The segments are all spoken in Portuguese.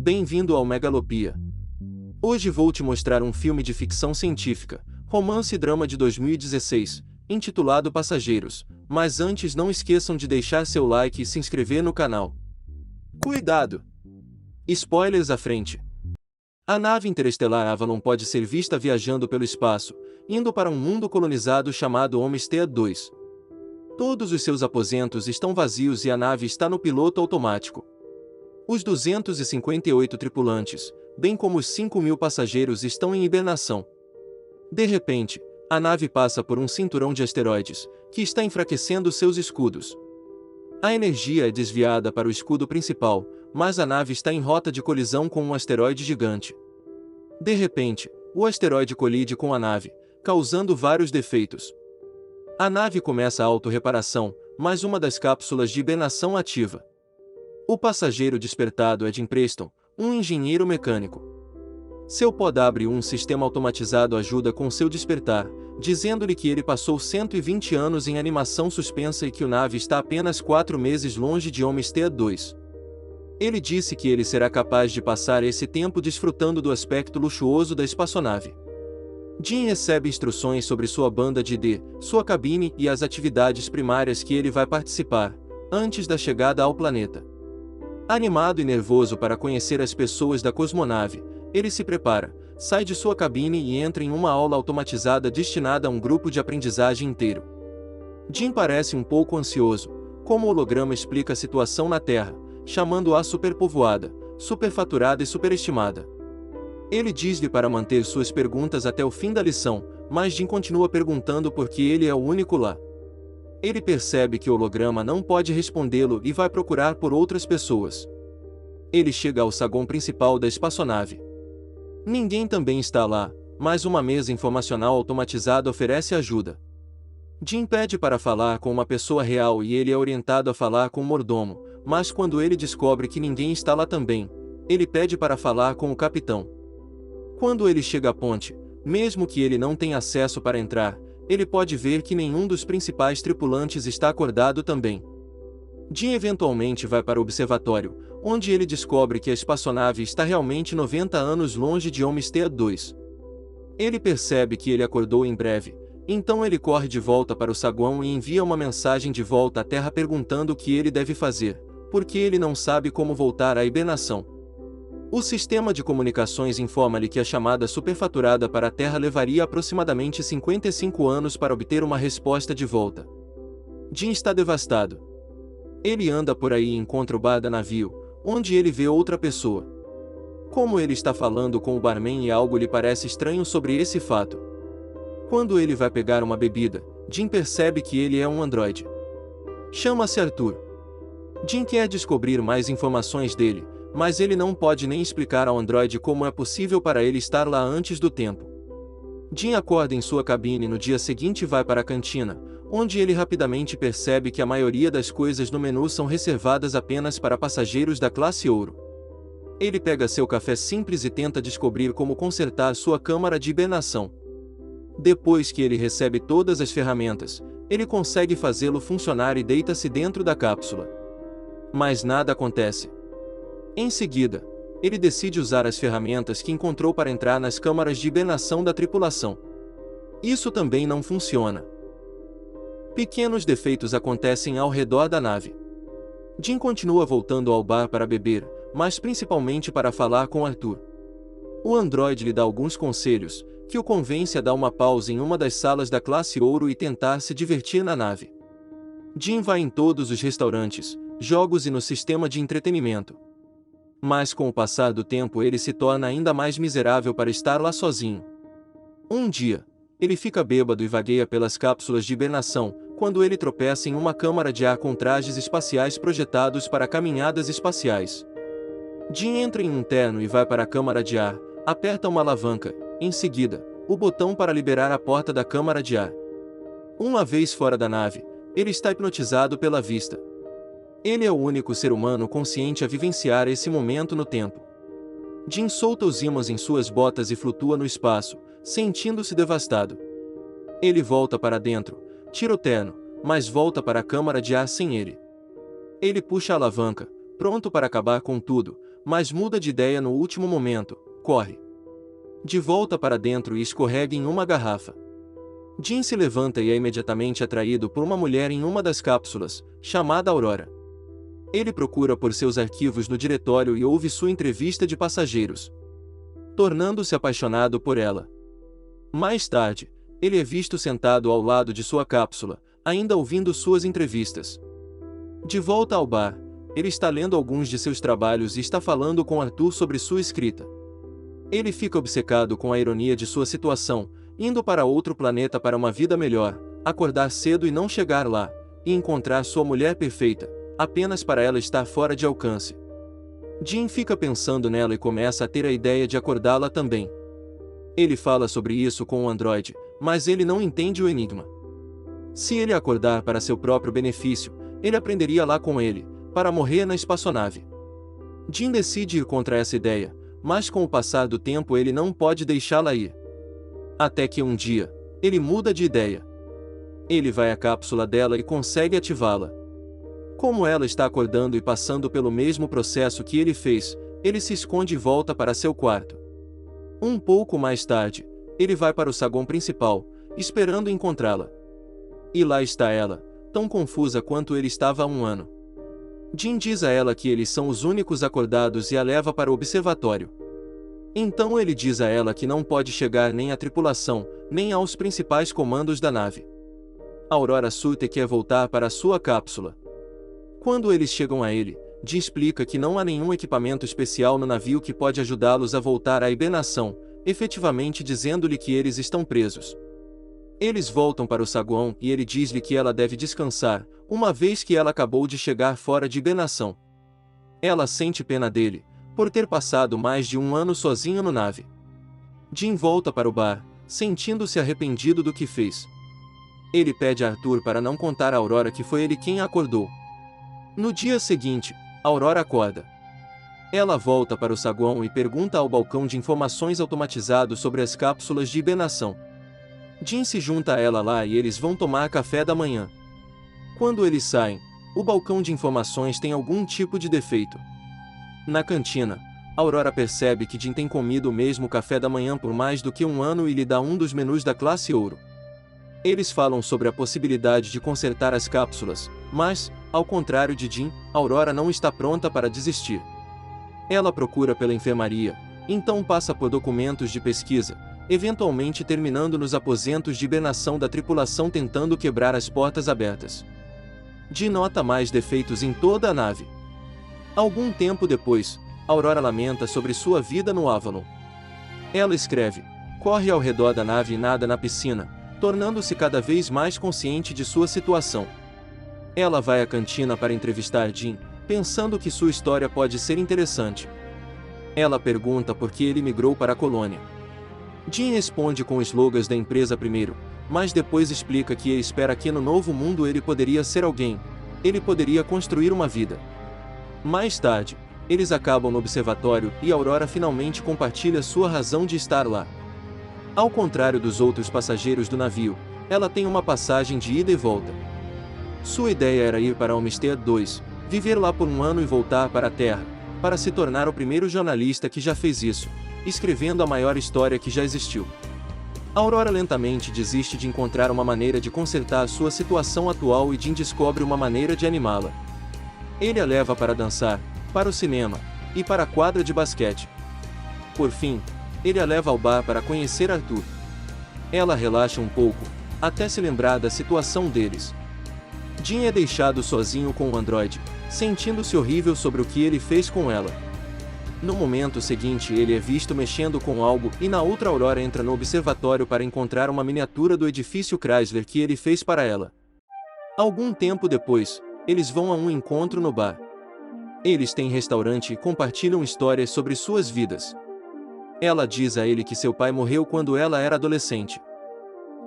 Bem-vindo ao Megalopia. Hoje vou te mostrar um filme de ficção científica, romance e drama de 2016, intitulado Passageiros, mas antes não esqueçam de deixar seu like e se inscrever no canal. Cuidado! Spoilers à frente. A nave interestelar Avalon pode ser vista viajando pelo espaço, indo para um mundo colonizado chamado Homestead 2. Todos os seus aposentos estão vazios e a nave está no piloto automático. Os 258 tripulantes, bem como os 5.000 passageiros estão em hibernação. De repente, a nave passa por um cinturão de asteroides, que está enfraquecendo seus escudos. A energia é desviada para o escudo principal, mas a nave está em rota de colisão com um asteroide gigante. De repente, o asteroide colide com a nave, causando vários defeitos. A nave começa a autorreparação, mas uma das cápsulas de hibernação ativa. O passageiro despertado é Jim Preston, um engenheiro mecânico. Seu POW, sistema automatizado, ajuda com seu despertar, dizendo-lhe que ele passou 120 anos em animação suspensa e que a nave está apenas 4 meses longe de Homestead 2. Ele disse que ele será capaz de passar esse tempo desfrutando do aspecto luxuoso da espaçonave. Jim recebe instruções sobre sua banda de ID, sua cabine e as atividades primárias que ele vai participar, antes da chegada ao planeta. Animado e nervoso para conhecer as pessoas da cosmonave, ele se prepara, sai de sua cabine e entra em uma aula automatizada destinada a um grupo de aprendizagem inteiro. Jim parece um pouco ansioso, como o holograma explica a situação na Terra, chamando-a superpovoada, superfaturada e superestimada. Ele diz-lhe para manter suas perguntas até o fim da lição, mas Jim continua perguntando porque ele é o único lá. Ele percebe que o holograma não pode respondê-lo e vai procurar por outras pessoas. Ele chega ao saguão principal da espaçonave. Ninguém também está lá, mas uma mesa informacional automatizada oferece ajuda. Jim pede para falar com uma pessoa real e ele é orientado a falar com o mordomo, mas quando ele descobre que ninguém está lá também, ele pede para falar com o capitão. Quando ele chega à ponte, mesmo que ele não tenha acesso para entrar, ele pode ver que nenhum dos principais tripulantes está acordado também. Jim eventualmente vai para o observatório, onde ele descobre que a espaçonave está realmente 90 anos longe de Homestead 2. Ele percebe que ele acordou em breve, então ele corre de volta para o saguão e envia uma mensagem de volta à Terra perguntando o que ele deve fazer, porque ele não sabe como voltar à hibernação. O sistema de comunicações informa-lhe que a chamada superfaturada para a Terra levaria aproximadamente 55 anos para obter uma resposta de volta. Jim está devastado. Ele anda por aí e encontra o bar da navio, onde ele vê outra pessoa. Como ele está falando com o barman e algo lhe parece estranho sobre esse fato. Quando ele vai pegar uma bebida, Jim percebe que ele é um androide. Chama-se Arthur. Jim quer descobrir mais informações dele, mas ele não pode nem explicar ao androide como é possível para ele estar lá antes do tempo. Jim acorda em sua cabine no dia seguinte e vai para a cantina, onde ele rapidamente percebe que a maioria das coisas no menu são reservadas apenas para passageiros da classe ouro. Ele pega seu café simples e tenta descobrir como consertar sua câmara de hibernação. Depois que ele recebe todas as ferramentas, ele consegue fazê-lo funcionar e deita-se dentro da cápsula. Mas nada acontece. Em seguida, ele decide usar as ferramentas que encontrou para entrar nas câmaras de hibernação da tripulação. Isso também não funciona. Pequenos defeitos acontecem ao redor da nave. Jim continua voltando ao bar para beber, mas principalmente para falar com Arthur. O androide lhe dá alguns conselhos, que o convence a dar uma pausa em uma das salas da classe ouro e tentar se divertir na nave. Jim vai em todos os restaurantes, jogos e no sistema de entretenimento. Mas com o passar do tempo ele se torna ainda mais miserável para estar lá sozinho. Um dia, ele fica bêbado e vagueia pelas cápsulas de hibernação, quando ele tropeça em uma câmara de ar com trajes espaciais projetados para caminhadas espaciais. Jim entra em um terno e vai para a câmara de ar, aperta uma alavanca, em seguida, o botão para liberar a porta da câmara de ar. Uma vez fora da nave, ele está hipnotizado pela vista. Ele é o único ser humano consciente a vivenciar esse momento no tempo. Jim solta os ímãs em suas botas e flutua no espaço, sentindo-se devastado. Ele volta para dentro, tira o terno, mas volta para a câmara de ar sem ele. Ele puxa a alavanca, pronto para acabar com tudo, mas muda de ideia no último momento, corre de volta para dentro e escorrega em uma garrafa. Jim se levanta e é imediatamente atraído por uma mulher em uma das cápsulas, chamada Aurora. Ele procura por seus arquivos no diretório e ouve sua entrevista de passageiros, tornando-se apaixonado por ela. Mais tarde, ele é visto sentado ao lado de sua cápsula, ainda ouvindo suas entrevistas. De volta ao bar, ele está lendo alguns de seus trabalhos e está falando com Arthur sobre sua escrita. Ele fica obcecado com a ironia de sua situação, indo para outro planeta para uma vida melhor, acordar cedo e não chegar lá, e encontrar sua mulher perfeita, apenas para ela estar fora de alcance. Jim fica pensando nela e começa a ter a ideia de acordá-la também. Ele fala sobre isso com o androide, mas ele não entende o enigma. Se ele acordar para seu próprio benefício, ele aprenderia lá com ele, para morrer na espaçonave. Jim decide ir contra essa ideia, mas com o passar do tempo ele não pode deixá-la ir. Até que um dia, ele muda de ideia. Ele vai à cápsula dela e consegue ativá-la. Como ela está acordando e passando pelo mesmo processo que ele fez, ele se esconde e volta para seu quarto. Um pouco mais tarde, ele vai para o saguão principal, esperando encontrá-la. E lá está ela, tão confusa quanto ele estava há um ano. Jim diz a ela que eles são os únicos acordados e a leva para o observatório. Então ele diz a ela que não pode chegar nem à tripulação, nem aos principais comandos da nave. Aurora surta e quer voltar para a sua cápsula. Quando eles chegam a ele, Jim explica que não há nenhum equipamento especial no navio que pode ajudá-los a voltar à hibernação, efetivamente dizendo-lhe que eles estão presos. Eles voltam para o saguão e ele diz-lhe que ela deve descansar, uma vez que ela acabou de chegar fora de hibernação. Ela sente pena dele, por ter passado mais de um ano sozinho no nave. Jim volta para o bar, sentindo-se arrependido do que fez. Ele pede a Arthur para não contar a Aurora que foi ele quem a acordou. No dia seguinte, Aurora acorda. Ela volta para o saguão e pergunta ao balcão de informações automatizado sobre as cápsulas de hibernação. Jim se junta a ela lá e eles vão tomar café da manhã. Quando eles saem, o balcão de informações tem algum tipo de defeito. Na cantina, Aurora percebe que Jim tem comido o mesmo café da manhã por mais do que um ano e lhe dá um dos menus da classe ouro. Eles falam sobre a possibilidade de consertar as cápsulas, mas, ao contrário de Jim, Aurora não está pronta para desistir. Ela procura pela enfermaria, então passa por documentos de pesquisa, eventualmente terminando nos aposentos de hibernação da tripulação tentando quebrar as portas abertas. Jim nota mais defeitos em toda a nave. Algum tempo depois, Aurora lamenta sobre sua vida no Avalon. Ela escreve, corre ao redor da nave e nada na piscina, tornando-se cada vez mais consciente de sua situação. Ela vai à cantina para entrevistar Jim, pensando que sua história pode ser interessante. Ela pergunta por que ele migrou para a colônia. Jim responde com slogans da empresa primeiro, mas depois explica que ele espera que no novo mundo ele poderia ser alguém, ele poderia construir uma vida. Mais tarde, eles acabam no observatório e Aurora finalmente compartilha sua razão de estar lá. Ao contrário dos outros passageiros do navio, ela tem uma passagem de ida e volta. Sua ideia era ir para Homestead 2, viver lá por um ano e voltar para a Terra, para se tornar o primeiro jornalista que já fez isso, escrevendo a maior história que já existiu. Aurora lentamente desiste de encontrar uma maneira de consertar sua situação atual e Jim descobre uma maneira de animá-la. Ele a leva para dançar, para o cinema, e para a quadra de basquete. Por fim, ele a leva ao bar para conhecer Arthur. Ela relaxa um pouco, até se lembrar da situação deles. Jim é deixado sozinho com o androide, sentindo-se horrível sobre o que ele fez com ela. No momento seguinte ele é visto mexendo com algo e na outra Aurora entra no observatório para encontrar uma miniatura do edifício Chrysler que ele fez para ela. Algum tempo depois, eles vão a um encontro no bar. Eles têm restaurante e compartilham histórias sobre suas vidas. Ela diz a ele que seu pai morreu quando ela era adolescente.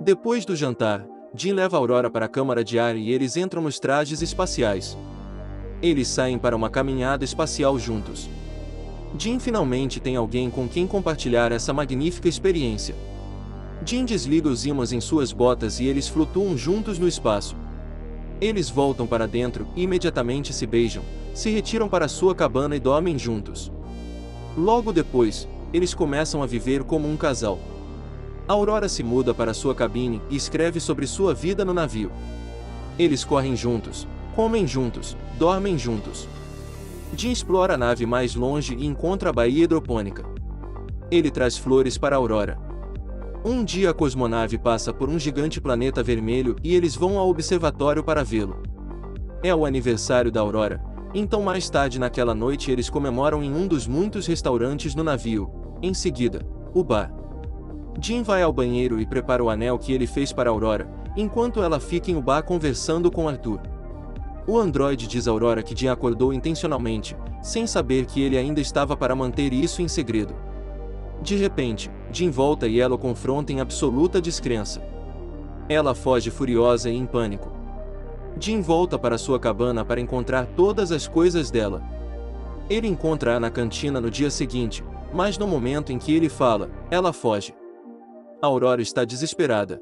Depois do jantar, Jim leva Aurora para a câmara de ar e eles entram nos trajes espaciais. Eles saem para uma caminhada espacial juntos. Jim finalmente tem alguém com quem compartilhar essa magnífica experiência. Jim desliga os ímãs em suas botas e eles flutuam juntos no espaço. Eles voltam para dentro e imediatamente se beijam, se retiram para sua cabana e dormem juntos. Logo depois, eles começam a viver como um casal. Aurora se muda para sua cabine e escreve sobre sua vida no navio. Eles correm juntos, comem juntos, dormem juntos. Jim explora a nave mais longe e encontra a baía hidropônica. Ele traz flores para Aurora. Um dia a cosmonave passa por um gigante planeta vermelho e eles vão ao observatório para vê-lo. É o aniversário da Aurora, então mais tarde naquela noite eles comemoram em um dos muitos restaurantes no navio. Em seguida, o bar. Jim vai ao banheiro e prepara o anel que ele fez para Aurora, enquanto ela fica em o bar conversando com Arthur. O androide diz a Aurora que Jim acordou intencionalmente, sem saber que ele ainda estava para manter isso em segredo. De repente, Jim volta e ela o confronta em absoluta descrença. Ela foge furiosa e em pânico. Jim volta para sua cabana para encontrar todas as coisas dela. Ele encontra-a na cantina no dia seguinte, mas no momento em que ele fala, ela foge. Aurora está desesperada.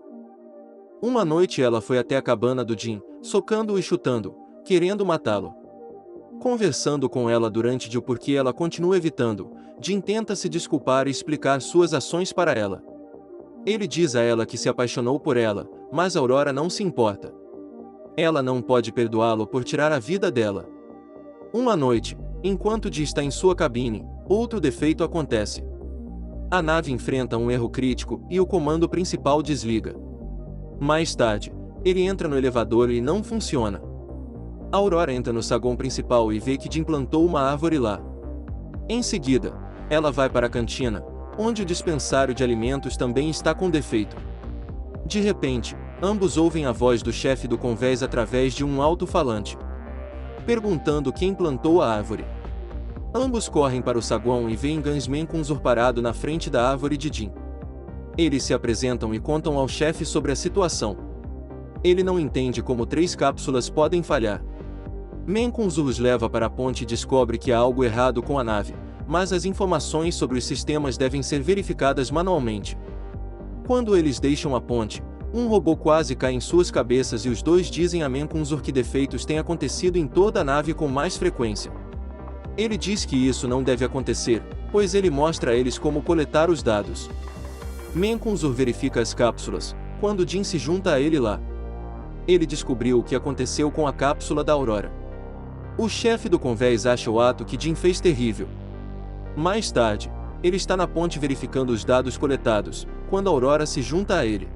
Uma noite ela foi até a cabana do Jim, socando-o e chutando-o, querendo matá-lo. Conversando com ela durante o porquê ela continua evitando, Jim tenta se desculpar e explicar suas ações para ela. Ele diz a ela que se apaixonou por ela, mas Aurora não se importa. Ela não pode perdoá-lo por tirar a vida dela. Uma noite, enquanto Jim está em sua cabine, outro defeito acontece. A nave enfrenta um erro crítico e o comando principal desliga. Mais tarde, ele entra no elevador e não funciona. Aurora entra no saguão principal e vê que Jim plantou uma árvore lá. Em seguida, ela vai para a cantina, onde o dispensário de alimentos também está com defeito. De repente, ambos ouvem a voz do chefe do convés através de um alto-falante, perguntando quem plantou a árvore. Ambos correm para o saguão e veem Gunsman parado na frente da árvore de Jim. Eles se apresentam e contam ao chefe sobre a situação. Ele não entende como 3 cápsulas podem falhar. Menkunzur os leva para a ponte e descobre que há algo errado com a nave, mas as informações sobre os sistemas devem ser verificadas manualmente. Quando eles deixam a ponte, um robô quase cai em suas cabeças e os dois dizem a Menkunzur que defeitos têm acontecido em toda a nave com mais frequência. Ele diz que isso não deve acontecer, pois ele mostra a eles como coletar os dados. Menkunzur verifica as cápsulas, quando Jim se junta a ele lá. Ele descobriu o que aconteceu com a cápsula da Aurora. O chefe do convés acha o ato que Jim fez terrível. Mais tarde, ele está na ponte verificando os dados coletados, quando a Aurora se junta a ele.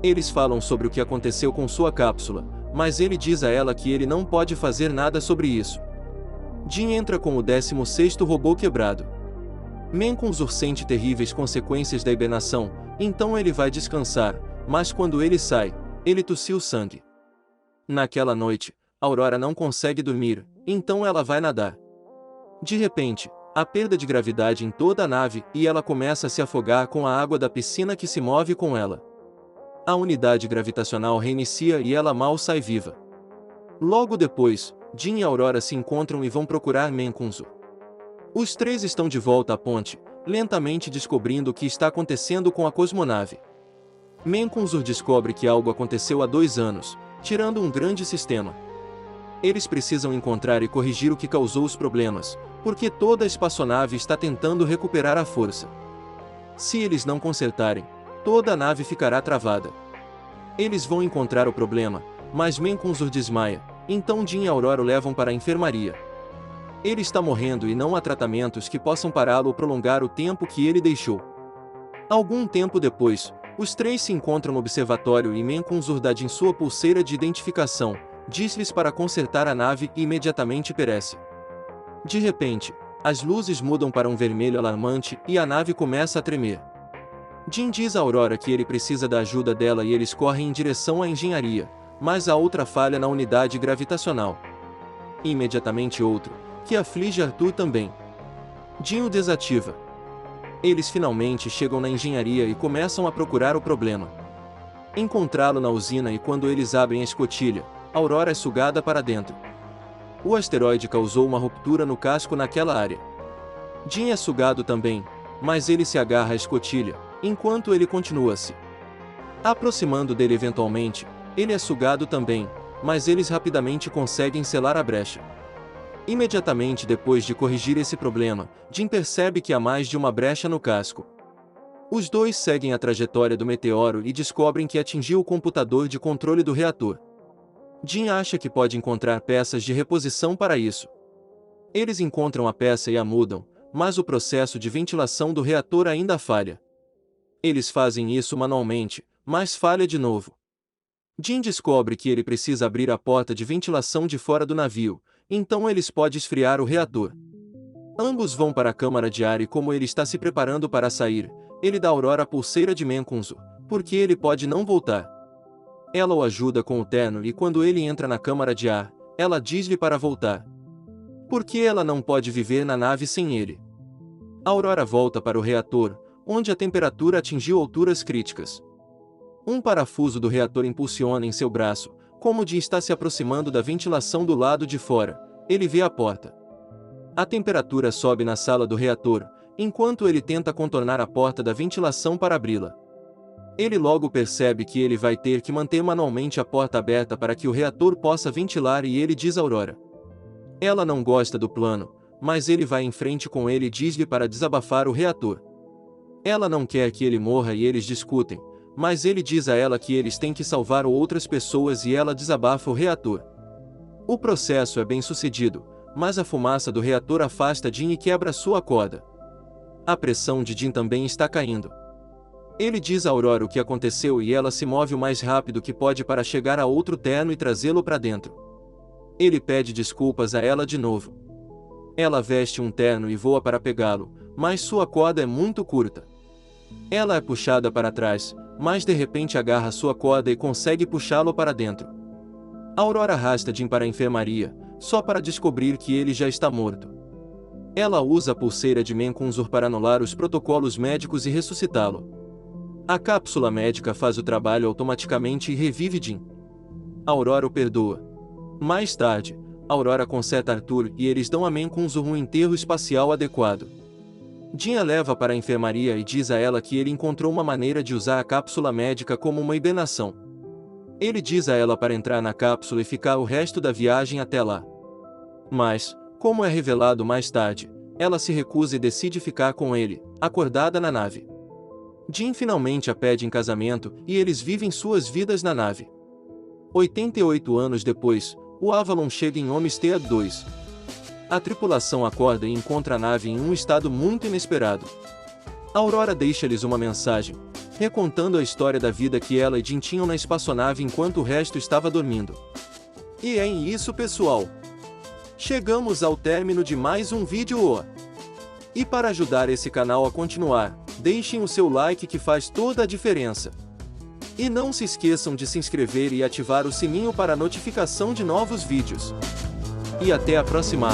Eles falam sobre o que aconteceu com sua cápsula, mas ele diz a ela que ele não pode fazer nada sobre isso. Jim entra com o 16º robô quebrado. Menkunzur sente terríveis consequências da hibernação, então ele vai descansar, mas quando ele sai, ele tossiu sangue. Naquela noite, Aurora não consegue dormir, então ela vai nadar. De repente, há perda de gravidade em toda a nave e ela começa a se afogar com a água da piscina que se move com ela. A unidade gravitacional reinicia e ela mal sai viva. Logo depois, Jim e Aurora se encontram e vão procurar Menkunzur. Os 3 estão de volta à ponte, lentamente descobrindo o que está acontecendo com a cosmonave. Menkunzur descobre que algo aconteceu há 2 anos, tirando um grande sistema. Eles precisam encontrar e corrigir o que causou os problemas, porque toda a espaçonave está tentando recuperar a força. Se eles não consertarem, toda a nave ficará travada. Eles vão encontrar o problema, mas Menkunzur desmaia, então Jim e Aurora o levam para a enfermaria. Ele está morrendo e não há tratamentos que possam pará-lo ou prolongar o tempo que ele deixou. Algum tempo depois, os 3 se encontram no observatório e Menkunzur dá Jim sua pulseira de identificação, diz-lhes para consertar a nave e imediatamente perece. De repente, as luzes mudam para um vermelho alarmante e a nave começa a tremer. Jim diz a Aurora que ele precisa da ajuda dela e eles correm em direção à engenharia, mas há outra falha na unidade gravitacional. Imediatamente outro, que aflige Arthur também. Jim o desativa. Eles finalmente chegam na engenharia e começam a procurar o problema. Encontrá-lo na usina e quando eles abrem a escotilha, Aurora é sugada para dentro. O asteroide causou uma ruptura no casco naquela área. Jim é sugado também, mas ele se agarra à escotilha, enquanto ele continua se aproximando dele eventualmente, ele é sugado também, mas eles rapidamente conseguem selar a brecha. Imediatamente depois de corrigir esse problema, Jim percebe que há mais de uma brecha no casco. Os dois seguem a trajetória do meteoro e descobrem que atingiu o computador de controle do reator. Jim acha que pode encontrar peças de reposição para isso. Eles encontram a peça e a mudam, mas o processo de ventilação do reator ainda falha. Eles fazem isso manualmente, mas falha de novo. Jim descobre que ele precisa abrir a porta de ventilação de fora do navio, então eles podem esfriar o reator. Ambos vão para a câmara de ar e como ele está se preparando para sair, ele dá a Aurora a pulseira de Menkunzo, porque ele pode não voltar. Ela o ajuda com o terno e quando ele entra na câmara de ar, ela diz-lhe para voltar. Porque ela não pode viver na nave sem ele. A Aurora volta para o reator, onde a temperatura atingiu alturas críticas. Um parafuso do reator impulsiona em seu braço, como Jim está se aproximando da ventilação do lado de fora, ele vê a porta. A temperatura sobe na sala do reator, enquanto ele tenta contornar a porta da ventilação para abri-la. Ele logo percebe que ele vai ter que manter manualmente a porta aberta para que o reator possa ventilar e ele diz a Aurora. Ela não gosta do plano, mas ele vai em frente com ele e diz-lhe para desabafar o reator. Ela não quer que ele morra e eles discutem, mas ele diz a ela que eles têm que salvar outras pessoas e ela desabafa o reator. O processo é bem sucedido, mas a fumaça do reator afasta Jim e quebra sua corda. A pressão de Jim também está caindo. Ele diz a Aurora o que aconteceu e ela se move o mais rápido que pode para chegar a outro terno e trazê-lo para dentro. Ele pede desculpas a ela de novo. Ela veste um terno e voa para pegá-lo, mas sua corda é muito curta. Ela é puxada para trás, mas de repente agarra sua corda e consegue puxá-lo para dentro. A Aurora arrasta Jim para a enfermaria, só para descobrir que ele já está morto. Ela usa a pulseira de Menkunzo para anular os protocolos médicos e ressuscitá-lo. A cápsula médica faz o trabalho automaticamente e revive Jim. A Aurora o perdoa. Mais tarde, a Aurora conserta Arthur e eles dão a Menkunzo um enterro espacial adequado. Jim a leva para a enfermaria e diz a ela que ele encontrou uma maneira de usar a cápsula médica como uma hibernação. Ele diz a ela para entrar na cápsula e ficar o resto da viagem até lá. Mas, como é revelado mais tarde, ela se recusa e decide ficar com ele, acordada na nave. Jim finalmente a pede em casamento e eles vivem suas vidas na nave. 88 anos depois, o Avalon chega em Homestead 2. A tripulação acorda e encontra a nave em um estado muito inesperado. A Aurora deixa-lhes uma mensagem, recontando a história da vida que ela e Jim tinham na espaçonave enquanto o resto estava dormindo. E é isso, pessoal. Chegamos ao término de mais um vídeo. E para ajudar esse canal a continuar, deixem o seu like que faz toda a diferença. E não se esqueçam de se inscrever e ativar o sininho para a notificação de novos vídeos. E até a próxima.